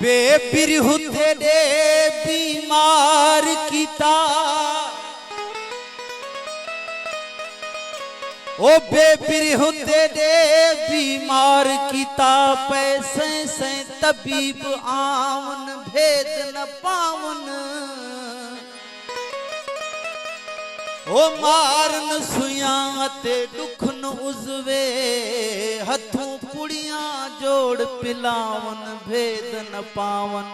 बेबिरहु तेरे बीमार कीता ओ बेबिरहु तेरे बीमार कीता पैसे से तबीब आवन भेद न पावन ओ मारन सुयां ते दुख न उजवे हथों पुड़ियां जोड़ पिलावन भेद न पावन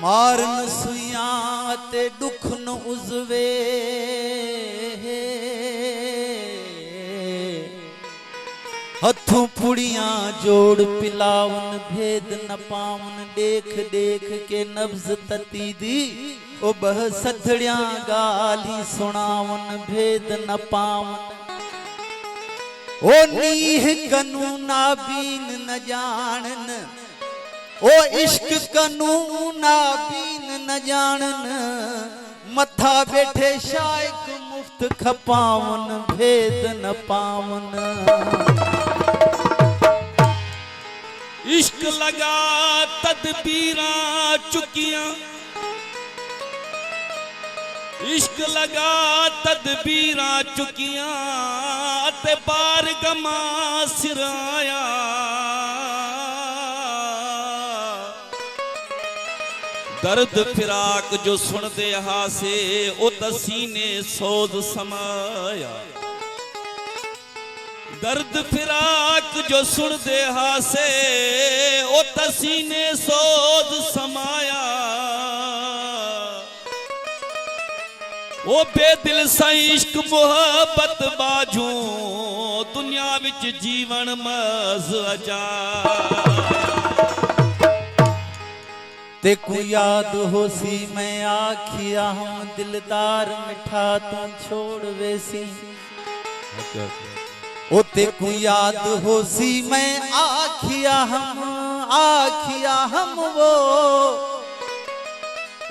मारन सुयां ते दुख न उजवे हथों पुड़ियां जोड़ पिलावन भेद न पावन देख देख के नब्ज तती दी ओ बह सथड़िया गाली सुनावन भेद न पावन ओ नीह कनू नाबीन न जानन ओ इश्क कनू नाबीन न जानन मथा बैठे शायक मुफ्त खपावन भेद न पावन इश्क लगा तदबीरा चुकियां इश्क लगा तदबीरा चुकियां ते बार गमा सिराया दर्द फिराक जो सुन दे हासे ओ तसीने सोज समाया दर्द फिराक जो सुन दे हासे ओ तसीने सोज समाया ओ बेदिल सा इश्क मोहब्बत बाजू दुनिया विच जीवन मज अजा तेकू याद हो सी मैं आखिया हम दिलदार मिठा तू छोड़ वेसी ओ तेकू याद हो सी मैं आखिया हम वो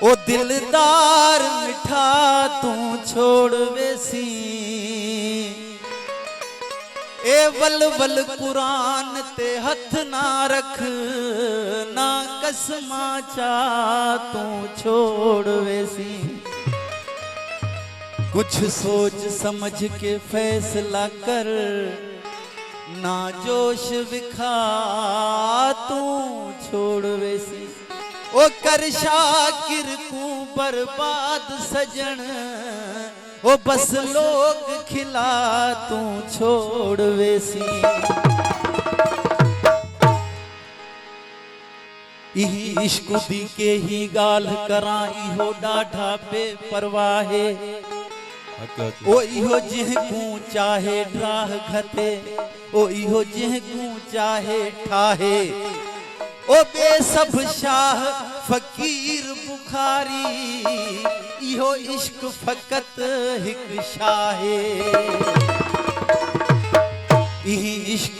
ओ दिलदार मिठा तू छोड़ वेसी ए वल वल कुरान ते हथ ना रख ना कसमा चा तू छोड़ वेसी कुछ सोच समझ के फैसला कर ना जोश विखा तू छोड़ वेसी ओ कर शाकिर को बर्बाद सजन ओ बस लोग खिला तू छोड़ वेसी इही इश्क दी के ही गाल करा इहो डाढ़ा बेपरवाहे ओ इहो जिहकू चाहे ड्राह घते ओ इहो जिहकू चाहे ठाहे ओ बेसब शाह फकीर बुखारी इहो इश्क फकत हिक शाहे इही इश्क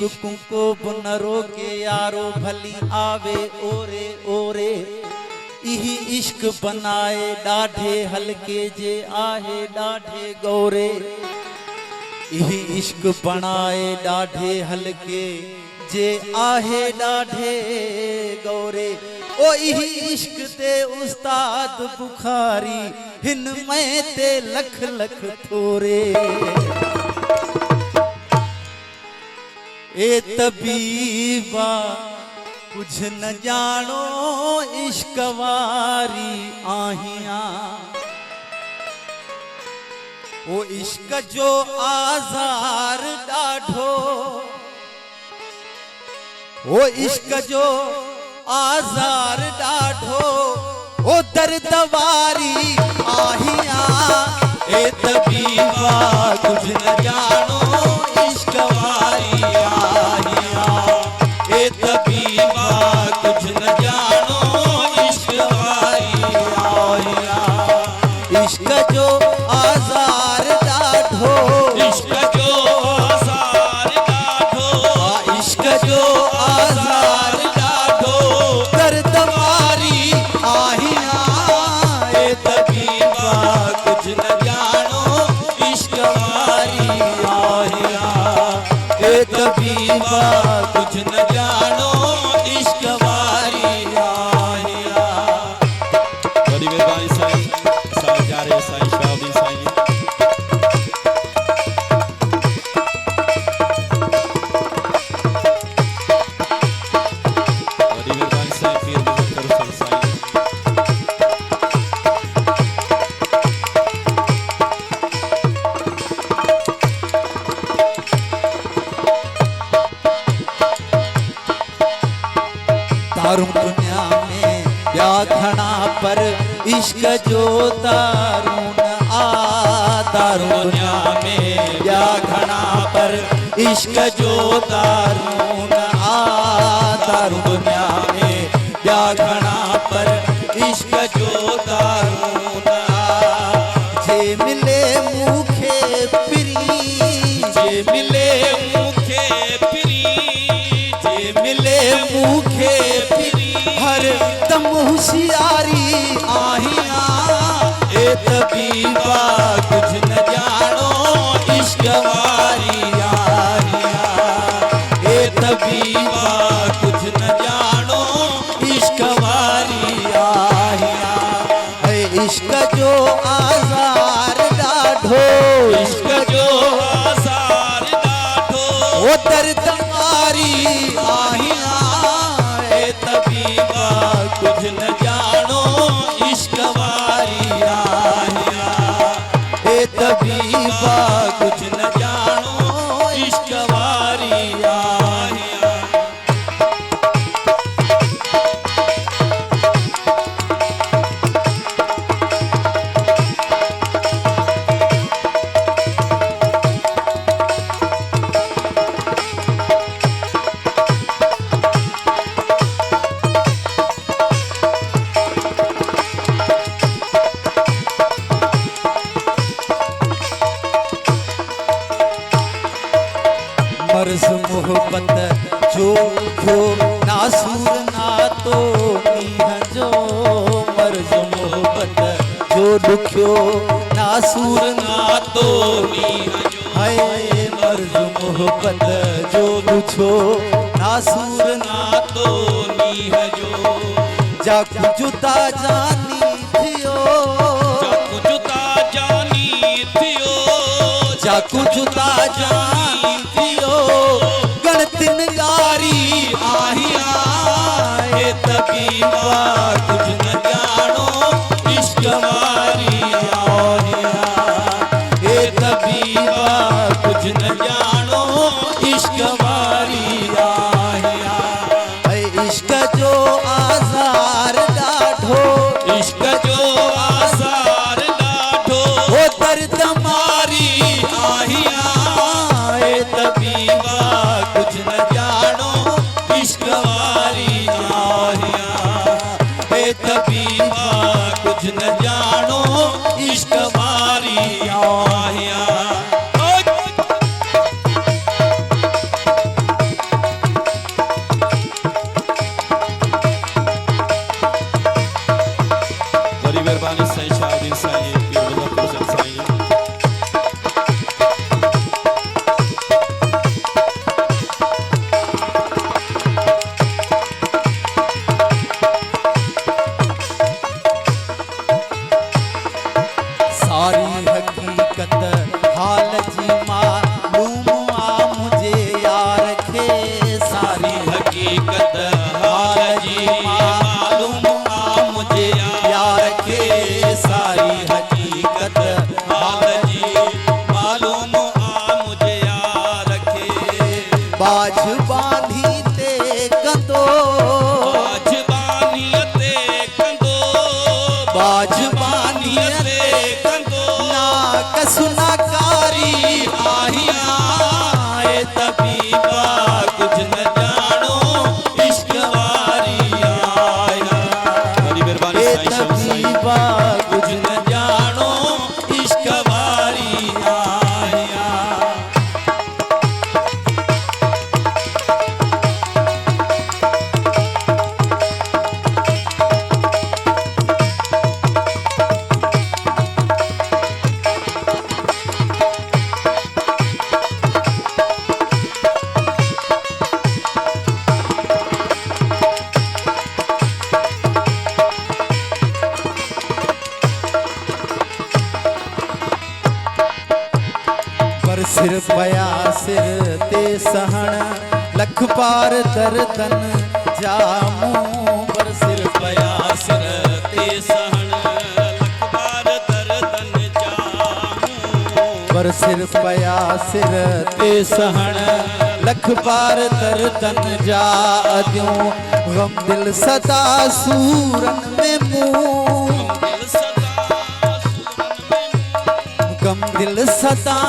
को न रोके यारो भली आवे ओरे ओरे इही इश्क बनाए डाढ़े हल्के जे आहे डाढ़े गौरे इही इश्क बनाए डाढ़े हल्के जे आहे डाढ़े गौरे ओ इही इश्क ते उस्ताद बुखारी हिन में ते लख लख थोरे ए तबीबा कुछ न जानो इश्क वारी आहियां ओ इश्क जो आजार डाढ़ो ओ इश्क जो आजार डाढ़ो ओ दर्द वारी आहियां ए तबीबा कुछ न जानो इश्क वारी आहियां ए तबीबा कुछ न जानो इश्क वारी आहियां इश्क जो आजार डाढ़ो इश्क जो आजार डाढ़ो इश्क जो आजार डाढ़ो दर्द वारी आहियां ए तबीबा कुछ न जानो इश्क बीबा कुछ न जानो इश्क वारी आहिया। बड़ी मेहरबानी साईं, साईं जा रहे साईं शाहबुद्दीन साईं। बड़ी मेहरबानी साईं पीर मुजफ्फर हुसैन साईं। दारुं दुनिया में व्याखणा पर इश्क जो दारुण आ। दारुं दुनिया में व्याखणा पर इश्क जो दारुण आ। दारुं दुनिया में व्याखणा पर इश्क जो दारुण आ। जे मिले मुखे प्री, जे मिले मुखे पिरी, जे मिले मुखे फिरी हर दम होशियारी आहिया। ए तबीबा कुछ न जानो इश्क वारी आहिया। ए तबीबा कुछ न जानो इश्क वारी आहिया। ए इश्क जो आज़ार डाढो, इश्क जो आज़ार डाढो, ओ दर्द मारी आहिया। ए तबीबा कुछ न जानो इश्क वारी आहिया। ए तबीबा कुछ न जानो इश्क वारी आहिया। मर्ज मोहब्बत जो जो नासूर ना तो नीह जो। मर्ज मोहब्बत जो दुख्यो नासूर ना तो नीह जो। है मर्ज मोहब्बत जो दुछो नासूर ना तो नीह जो। जाकू जुता जानी थियो, जाकू जुता जानी थियो, जाकू जुता जानी थियो गणतिन गारी आहिया। ए तबीबा कुछ न जानो इश्क वारी आहिया। ए तबीबा कुछ न जानो इश्क वारी आहिया। ए इश्क जो आज़ार डाढो, इश्क जो आज़ार डाढो, ओ दर्द मारी आहिया। ए तबीबा कुछ न जानो इश्क वारी आहिया। ए तबीबा कुछ न जानो इश्क वारी आहिया। बड़ी मेहरबानी साईं शाहबुद्दीन साईं पीर मुजफ्फर हुसैन साईं। सारी हकीकत हाल जी मालूम आ मुझे यार खे। सारी हकीकत हाल जी मालूम आ मुझे यार खे। सारी हकीकत हाल जी मालूम आ मुझे यार खे। बाज बांधी ते कंदो, बाज बानियते कंदो, बाज बांधी बानियते कंदो, ना कसुना कारी आहिया। ए तबीबा कुछ न जानो इश्क वारी आहिया। बड़ी मेहरबानी ए साईं शाहबुद्दीन साईं। तबीबा कुछ न जानो इश्क वारी आहिया। पया सिर ते सहण लख पार दर्दन जामू बर सिर पया सिर ते सहण लख पार दर्दन जामू बर सिर पया सिर ते सहण लख पार दर्दन जा अद्यूं गम दिल सदा सूरन में मुंह गम दिल सदा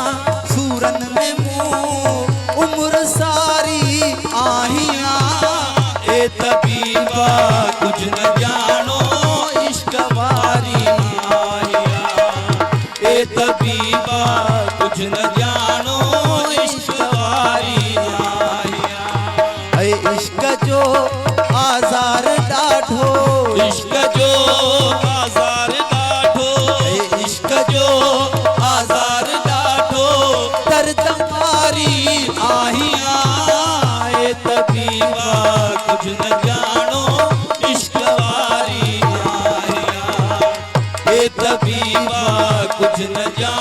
सूरन में मुंह उम्र सारी आहियां ए तबीबा कुछ न जानो इश्क वारी आहियां ए तबीबा कुछ न जानो इश्क वारी आहियां ऐ इश्क जो आज़ार ॾाढो इश्क जो आज़ार ॾाढो ऐ इश्क जो आज़ार ॾाढो दर्द मारी आहियां ए तबीबा कुछ न जानो इश्क वारी आहियां ए तबीबा कुछ न जानो